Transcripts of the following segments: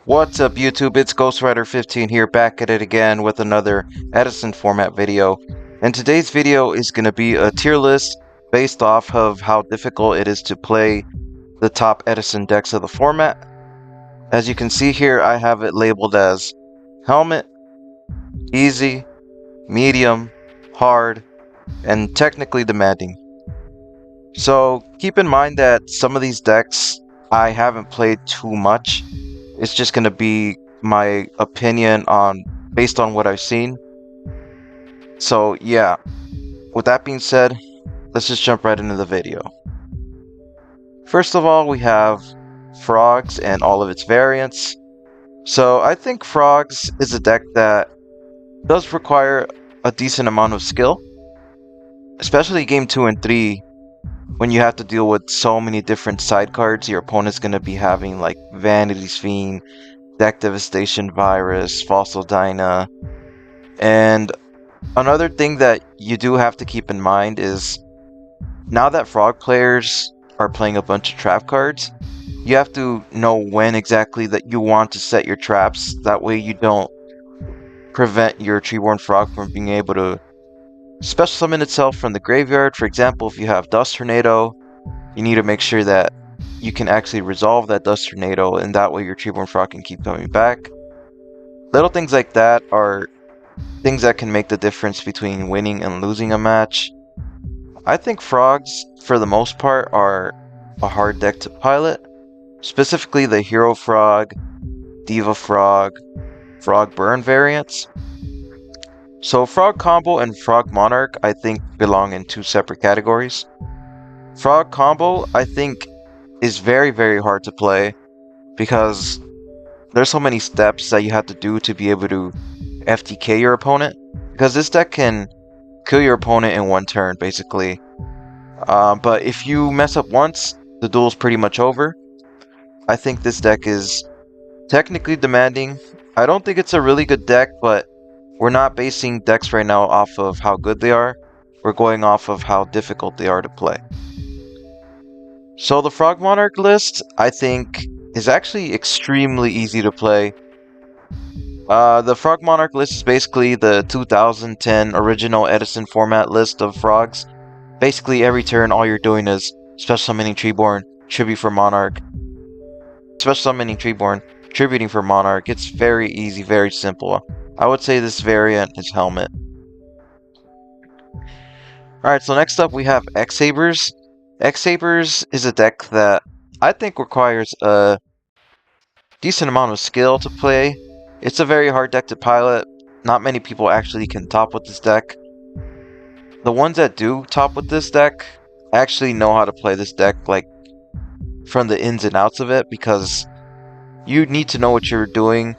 What's up YouTube, it's GhostWriter15 here, back at it again with another Edison Format video. And today's video is going to be a tier list based off of how difficult it is to play the top Edison decks of the format. As you can see here, I have it labeled as Helmet, Easy, Medium, Hard, and Technically Demanding. So keep in mind that some of these decks I haven't played too much. It's just going to be my opinion based on what I've seen. So yeah, with that being said, let's just jump right into the video. First of all, we have Frogs and all of its variants. So I think Frogs is a deck that does require a decent amount of skill, especially game 2 and 3, when you have to deal with so many different side cards. Your opponent's going to be having like Vanity's Fiend, Deck Devastation Virus, Fossil Dyna. And another thing that you do have to keep in mind is, now that Frog players are playing a bunch of trap cards, you have to know when exactly that you want to set your traps. That way you don't prevent your Treeborn Frog from being able to special summon itself from the graveyard. For example, if you have Dust Tornado, you need to make sure that you can actually resolve that Dust Tornado, and that way your Treeborn Frog can keep coming back. Little things like that are things that can make the difference between winning and losing a match. I think Frogs, for the most part, are a hard deck to pilot, specifically the Hero Frog, Diva Frog, Frog Burn variants. So Frog Combo and Frog Monarch, I think, belong in two separate categories. Frog Combo, I think, is very, very hard to play because there's so many steps that you have to do to be able to FTK your opponent, because this deck can kill your opponent in one turn, basically. But if you mess up once, the duel's pretty much over. I think this deck is technically demanding. I don't think it's a really good deck, but we're not basing decks right now off of how good they are. We're going off of how difficult they are to play. So the Frog Monarch list, I think, is actually extremely easy to play. The Frog Monarch list is basically the 2010 original Edison format list of frogs. Basically, every turn, all you're doing is special summoning Treeborn, tribute for Monarch. Special summoning Treeborn, tributing for Monarch. It's very easy, very simple. I would say this variant is Helmet. Alright, so next up we have X-Sabers. X-Sabers is a deck that I think requires a decent amount of skill to play. It's a very hard deck to pilot. Not many people actually can top with this deck. The ones that do top with this deck actually know how to play this deck, like, from the ins and outs of it, because you need to know what you're doing.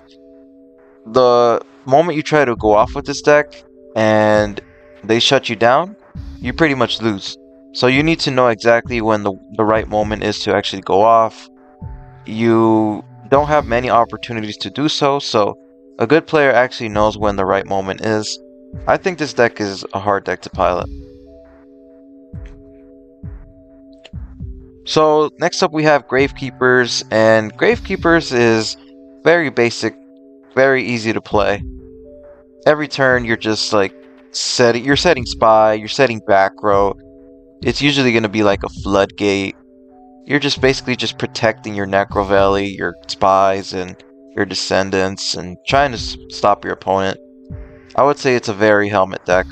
The moment you try to go off with this deck and they shut you down, you pretty much lose. So you need to know exactly when the right moment is to actually go off. You don't have many opportunities to do so, so a good player actually knows when the right moment is. I think this deck is a hard deck to pilot. So next up we have Gravekeepers, and Gravekeepers is very basic, very easy to play. Every turn you're just like setting spy, you're setting back row. It's usually going to be like a floodgate. You're just basically just protecting your Necro Valley, your spies, and your descendants, and trying to stop your opponent. I would say it's a very Helmet deck.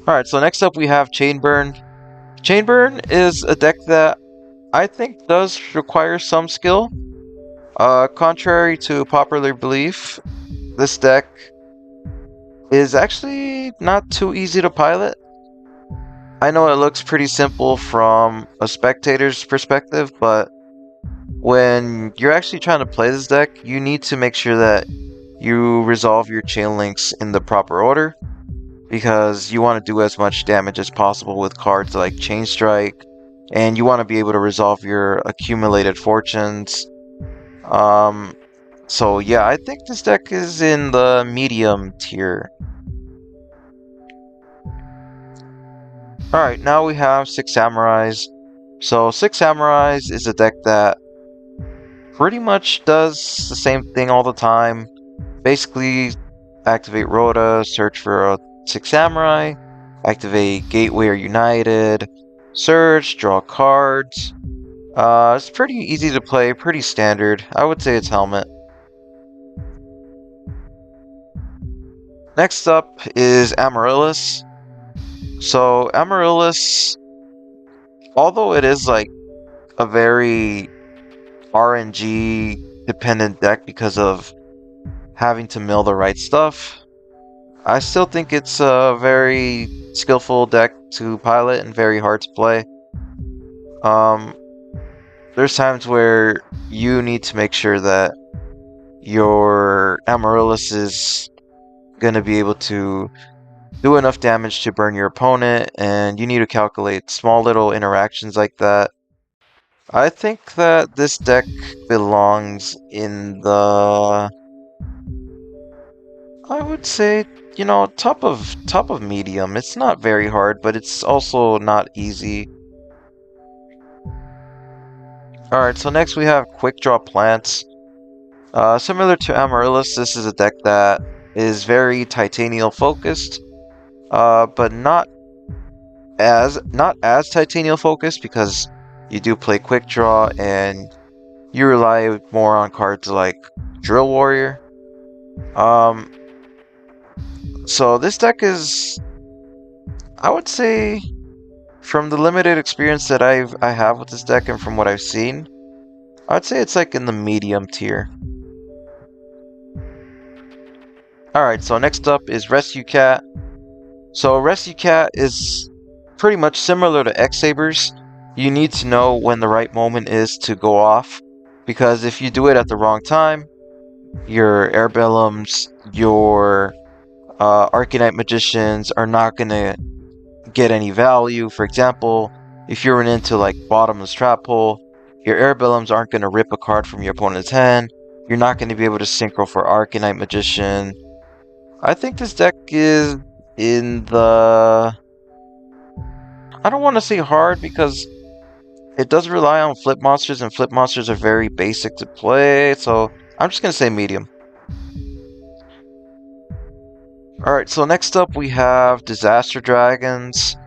Alright, so next up we have Chainburn. Chainburn is a deck that I think does require some skill. Contrary to popular belief, this deck is actually not too easy to pilot. I know it looks pretty simple from a spectator's perspective, but when you're actually trying to play this deck, you need to make sure that you resolve your chain links in the proper order, because you want to do as much damage as possible with cards like Chain Strike, and you want to be able to resolve your accumulated fortunes. So yeah, I think this deck is in the medium tier. Alright, now we have 6 Samurais. So 6 Samurais is a deck that pretty much does the same thing all the time. Basically, activate Rhoda, search for a 6 Samurai, activate Gateway or United, search, draw cards. It's pretty easy to play, pretty standard. I would say it's Helmet. Next up is Amaryllis. So Amaryllis, although it is like a very RNG dependent deck because of having to mill the right stuff, I still think it's a very skillful deck to pilot and very hard to play. There's times where you need to make sure that your Amaryllis is gonna be able to do enough damage to burn your opponent, and you need to calculate small little interactions like that. I think that this deck belongs in the, I would say, you know, top of medium. It's not very hard, but it's also not easy. Alright, so next we have Quick Draw Plants. Similar to Amaryllis, this is a deck that is very Titanial focused, but not as Titanial focused, because you do play Quick Draw and you rely more on cards like Drill Warrior. So this deck is, I would say, from the limited experience that I have with this deck and from what I've seen, I'd say it's like in the medium tier. Alright, so next up is Rescue Cat. So Rescue Cat is pretty much similar to X-Sabers. You need to know when the right moment is to go off, because if you do it at the wrong time, your Airbellums, your Arcanite Magicians are not going to get any value. For example, if you run into like Bottomless Trap Hole, your Airbellums aren't going to rip a card from your opponent's hand. You're not going to be able to synchro for Arcanite Magician. I think this deck is in the, I don't want to say hard, because it does rely on flip monsters, and flip monsters are very basic to play, so I'm just going to say medium. Alright, so next up we have Disaster Dragons.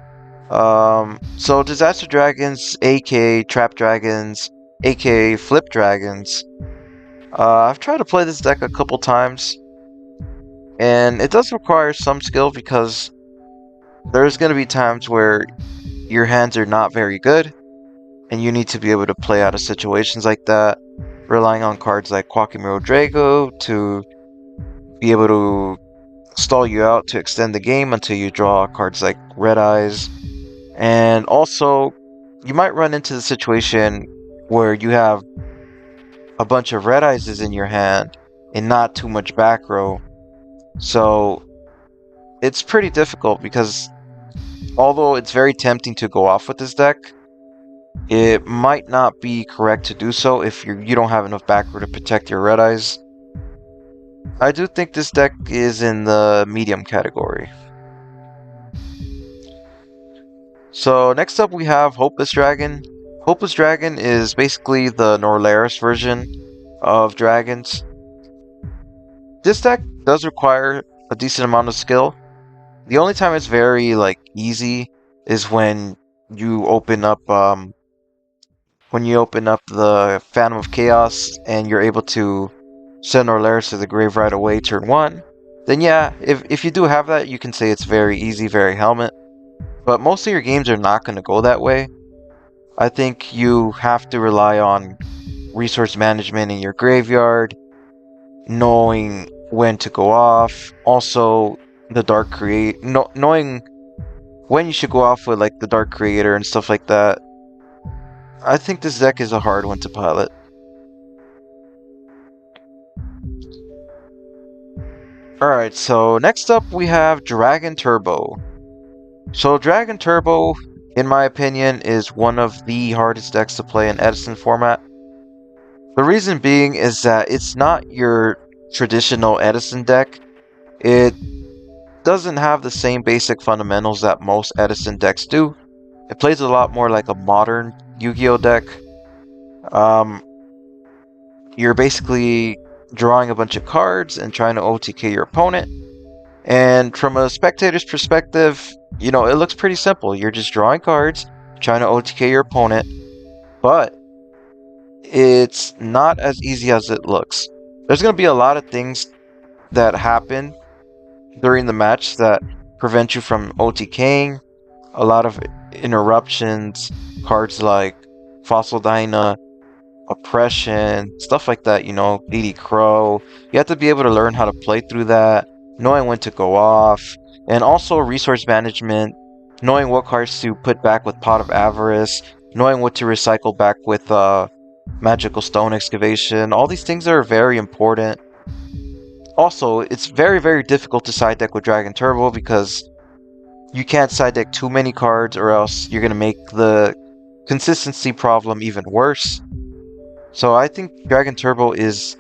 So Disaster Dragons, aka Trap Dragons, aka Flip Dragons. I've tried to play this deck a couple times, and it does require some skill, because there's going to be times where your hands are not very good, and you need to be able to play out of situations like that, relying on cards like Quackimiro Drago to be able to stall you out to extend the game until you draw cards like Red Eyes. And also, you might run into the situation where you have a bunch of Red Eyes in your hand and not too much back row. So it's pretty difficult, because although it's very tempting to go off with this deck, it might not be correct to do so if you don't have enough back row to protect your Red Eyes. I do think this deck is in the medium category. So next up we have Hopeless Dragon. Hopeless Dragon is basically the Norlaris version of dragons. This deck does require a decent amount of skill. The only time it's very easy is when you open up the Phantom of Chaos and you're able to send Norlaris to the grave right away turn 1. Then yeah, if you do have that, you can say it's very easy, very Helmet. But most of your games are not going to go that way. I think you have to rely on resource management in your graveyard, knowing when to go off, also the Dark knowing when you should go off with the Dark Creator and stuff like that. I think this deck is a hard one to pilot. Alright, so next up we have Dragon Turbo. So Dragon Turbo, in my opinion, is one of the hardest decks to play in Edison format. The reason being is that it's not your traditional Edison deck. It doesn't have the same basic fundamentals that most Edison decks do. It plays a lot more like a modern Yu-Gi-Oh deck. Um, you're basically drawing a bunch of cards and trying to OTK your opponent. And from a spectator's perspective, you know, it looks pretty simple. You're just drawing cards, trying to OTK your opponent, but it's not as easy as it looks. There's going to be a lot of things that happen during the match that prevent you from OTKing, a lot of interruptions, cards like Fossil Dyna, Oppression, stuff like that, you know, DD Crow. You have to be able to learn how to play through that, knowing when to go off, and also resource management, knowing what cards to put back with Pot of Avarice, knowing what to recycle back with Magical Stone Excavation. All these things are very important. Also, it's very, very difficult to side deck with Dragon Turbo because you can't side deck too many cards or else you're going to make the consistency problem even worse. So I think Dragon Turbo is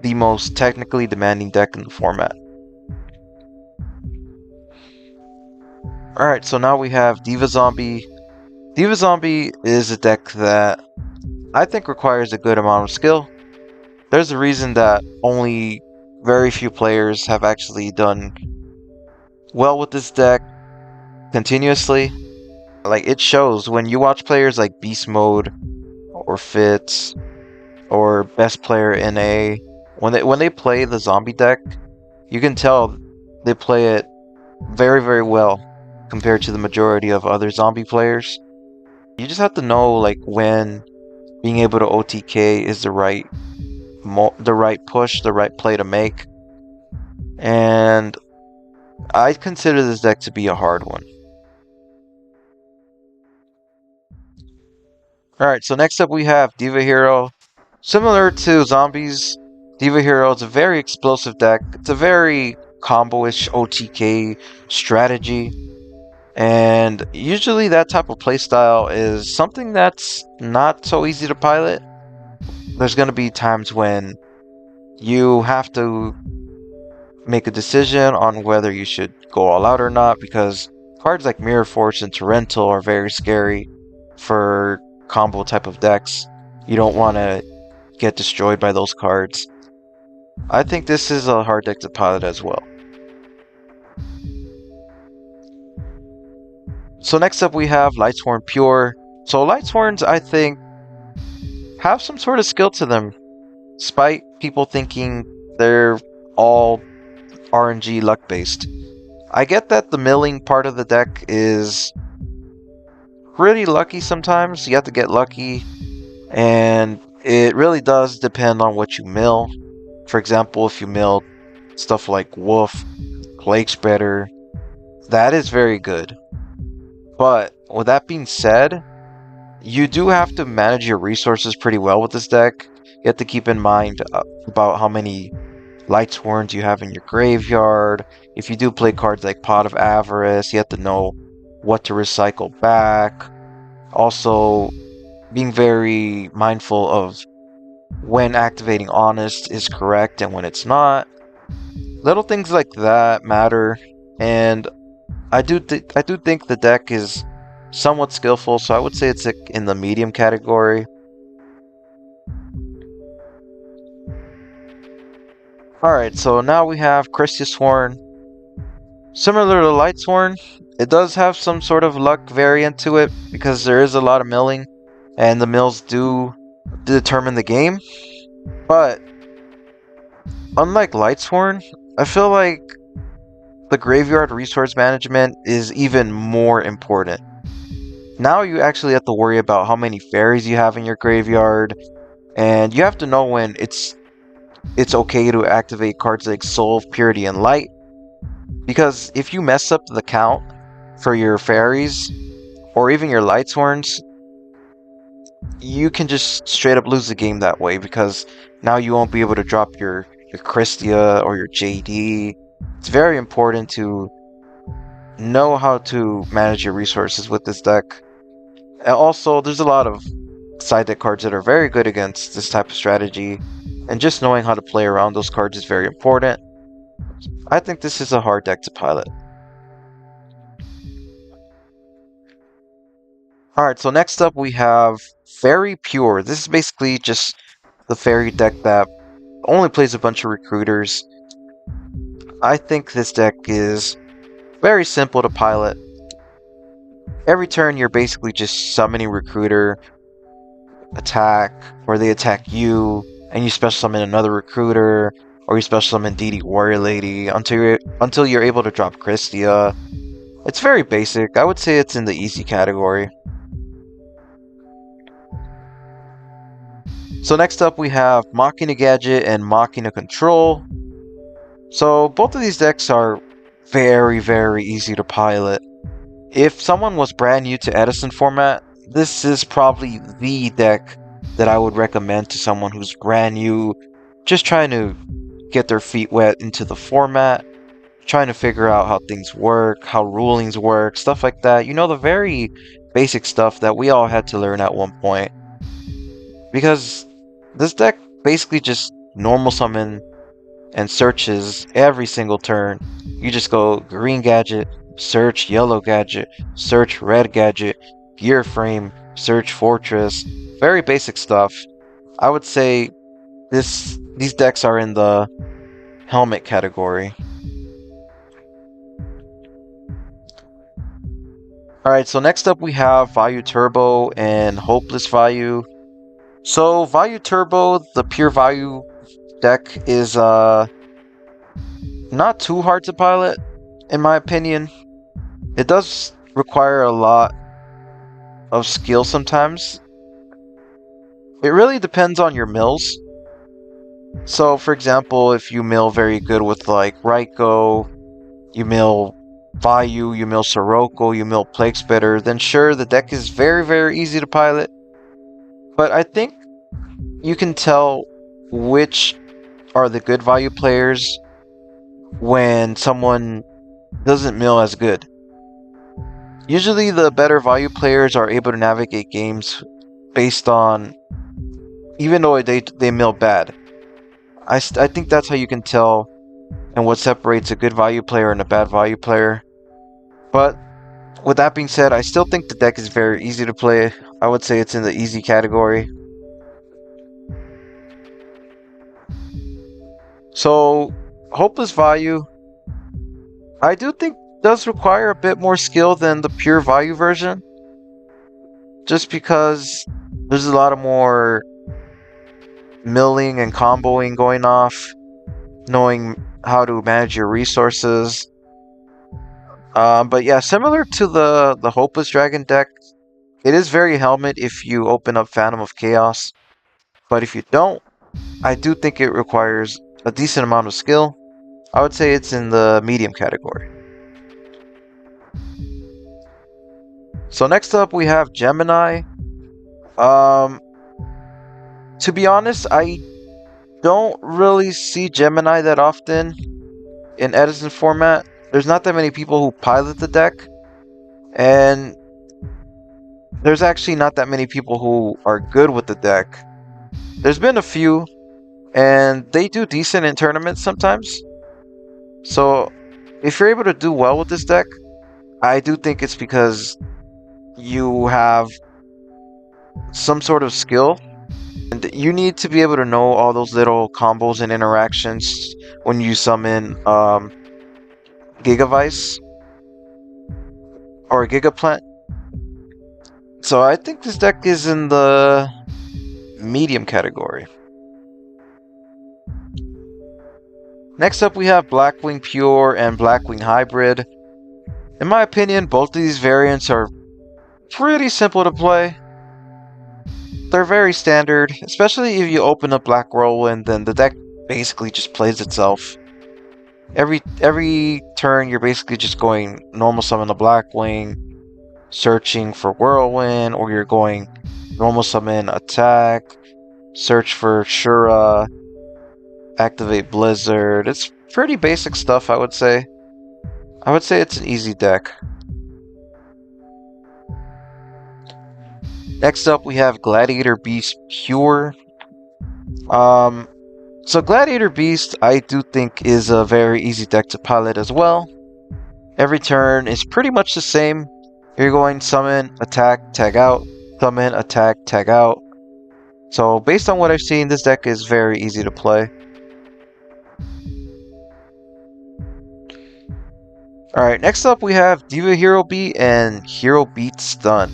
the most technically demanding deck in the format. Alright, so now we have Diva Zombie. Diva Zombie is a deck that I think requires a good amount of skill. There's a reason that only very few players have actually done well with this deck continuously. Like, it shows when you watch players like Beast Mode or Fitz or Best Player NA, when they play the zombie deck, you can tell they play it very, very well compared to the majority of other zombie players. You just have to know like when being able to OTK is the right push, the right play to make. And I consider this deck to be a hard one. Alright, so next up we have Diva Hero. Similar to Zombies, Diva Hero is a very explosive deck. It's a very combo-ish OTK strategy. And usually that type of playstyle is something that's not so easy to pilot. There's going to be times when you have to make a decision on whether you should go all out or not, because cards like Mirror Force and Torrential are very scary for combo type of decks. You don't want to get destroyed by those cards. I think this is a hard deck to pilot as well. So next up we have Lightsworn Pure. So Lightsworns, I think, have some sort of skill to them, despite people thinking they're all RNG luck based. I get that the milling part of the deck is pretty lucky sometimes. You have to get lucky, and it really does depend on what you mill. For example, if you mill stuff like Wolf, Plague Spreader, that is very good. But with that being said, you do have to manage your resources pretty well with this deck. You have to keep in mind about how many Lightsworns you have in your graveyard. If you do play cards like Pot of Avarice, you have to know what to recycle back. Also, being very mindful of when activating Honest is correct and when it's not. Little things like that matter, and I do think the deck is somewhat skillful, so I would say it's in the medium category. Alright, so now we have Sworn. Similar to Lightsworn, it does have some sort of luck variant to it because there is a lot of milling, and the mills do determine the game. But unlike Lightsworn, I feel like the graveyard resource management is even more important. Now you actually have to worry about how many fairies you have in your graveyard, and you have to know when it's okay to activate cards like Soul of Purity and Light, because if you mess up the count for your fairies or even your Lightsworns, you can just straight up lose the game that way, because now you won't be able to drop your Christia or your JD. It's very important to know how to manage your resources with this deck. And also, there's a lot of side deck cards that are very good against this type of strategy, and just knowing how to play around those cards is very important. I think this is a hard deck to pilot. Alright, so next up we have Fairy Pure. This is basically just the fairy deck that only plays a bunch of recruiters. I think this deck is very simple to pilot. Every turn you're basically just summoning recruiter, attack, or they attack you, and you special summon another recruiter, or you special summon DD Warrior Lady until you're able to drop Christia. It's very basic. I would say it's in the easy category. So next up we have Machina Gadget and Machina Control. So both of these decks are very easy to pilot. If someone was brand new to Edison format, this is probably the deck that I would recommend to someone who's brand new, just trying to get their feet wet into the format, trying to figure out how things work, how rulings work, stuff like that. You know, the very basic stuff that we all had to learn at one point. Because this deck basically just normal summon and searches every single turn. You just go green gadget, search yellow gadget, search red gadget, gear frame, search fortress. Very basic stuff. I would say these decks are in the helmet category. Alright, so next up we have Vayu Turbo and Hopeless Vayu. So Vayu Turbo, the pure Vayu deck, is not too hard to pilot, in my opinion. It does require a lot of skill sometimes. It really depends on your mills. So for example, if you mill very good with like Raikou, you mill Vayu, you mill Sirocco, you mill Plague Spitter, then sure, the deck is very easy to pilot. But I think you can tell which are the good Vayu players when someone doesn't mill as good. Usually the better Vayu players are able to navigate games based on, even though they mill bad. I think that's how you can tell and what separates a good Vayu player and a bad Vayu player. But with that being said, I still think the deck is very easy to play. I would say it's in the easy category. So Hopeless Vayu, I do think does require a bit more skill than the pure Vayu version, just because there's a lot of more milling and comboing going off, knowing how to manage your resources. But yeah, similar to the Hopeless Dragon deck, it is very helmet if you open up Phantom of Chaos, but if you don't, I do think it requires a decent amount of skill. I would say it's in the medium category. So next up we have Gemini. To be honest, I don't really see Gemini that often in Edison format. There's not that many people who pilot the deck, and there's actually not that many people who are good with the deck. There's been a few, and they do decent in tournaments sometimes. So if you're able to do well with this deck, I do think it's because you have some sort of skill, and you need to be able to know all those little combos and interactions when you summon Gigavice or Gigaplant. So I think this deck is in the medium category. Next up we have Blackwing Pure and Blackwing Hybrid. In my opinion, both of these variants are pretty simple to play. They're very standard, especially if you open up Black Whirlwind, then the deck basically just plays itself. Every turn you're basically just going normal summon the Blackwing, searching for Whirlwind, or you're going normal summon attack, search for Shura, activate Blizzard. It's pretty basic stuff, I would say. I would say it's an easy deck. Next up we have Gladiator Beast Pure. So Gladiator Beast, I do think, is a very easy deck to pilot as well. Every turn is pretty much the same. You're going summon, attack, tag out, summon, attack, tag out. So based on what I've seen, this deck is very easy to play. Alright, next up we have Diva Hero Beat and Hero Beat Stun.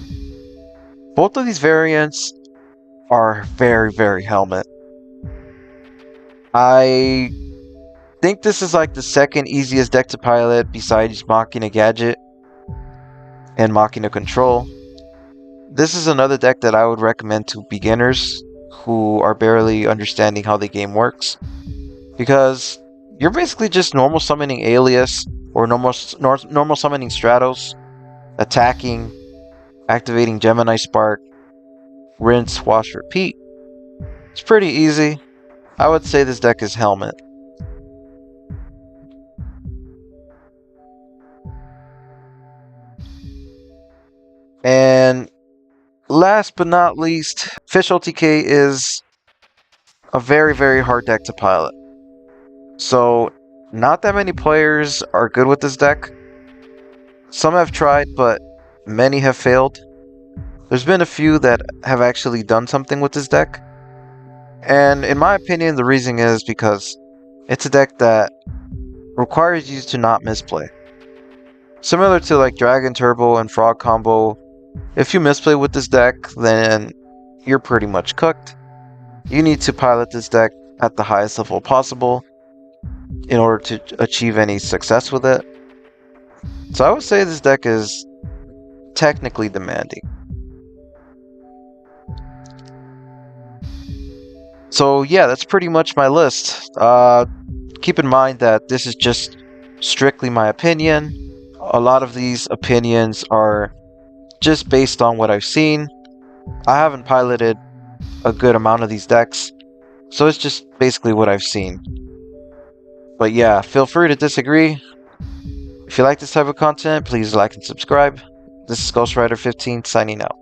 Both of these variants are very helmet. I think this is like the second easiest deck to pilot besides Machina Gadget and Machina Control. This is another deck that I would recommend to beginners who are barely understanding how the game works, because you're basically just normal summoning Alias or normal summoning Stratos, attacking, activating Gemini Spark, rinse, wash, repeat. It's pretty easy. I would say this deck is helmet. And last but not least, Fish OTK is a very hard deck to pilot. So not that many players are good with this deck. Some have tried, but many have failed. There's been a few that have actually done something with this deck. And in my opinion, the reason is because it's a deck that requires you to not misplay. Similar to like Dragon Turbo and Frog Combo, if you misplay with this deck, then you're pretty much cooked. You need to pilot this deck at the highest level possible in order to achieve any success with it. So I would say this deck is technically demanding. So yeah, that's pretty much my list. Keep in mind that this is just strictly my opinion. A lot of these opinions are just based on what I've seen. I haven't piloted a good amount of these decks, so it's just basically what I've seen. But yeah, feel free to disagree. If you like this type of content, please like and subscribe. This is Ghost Rider 15 signing out.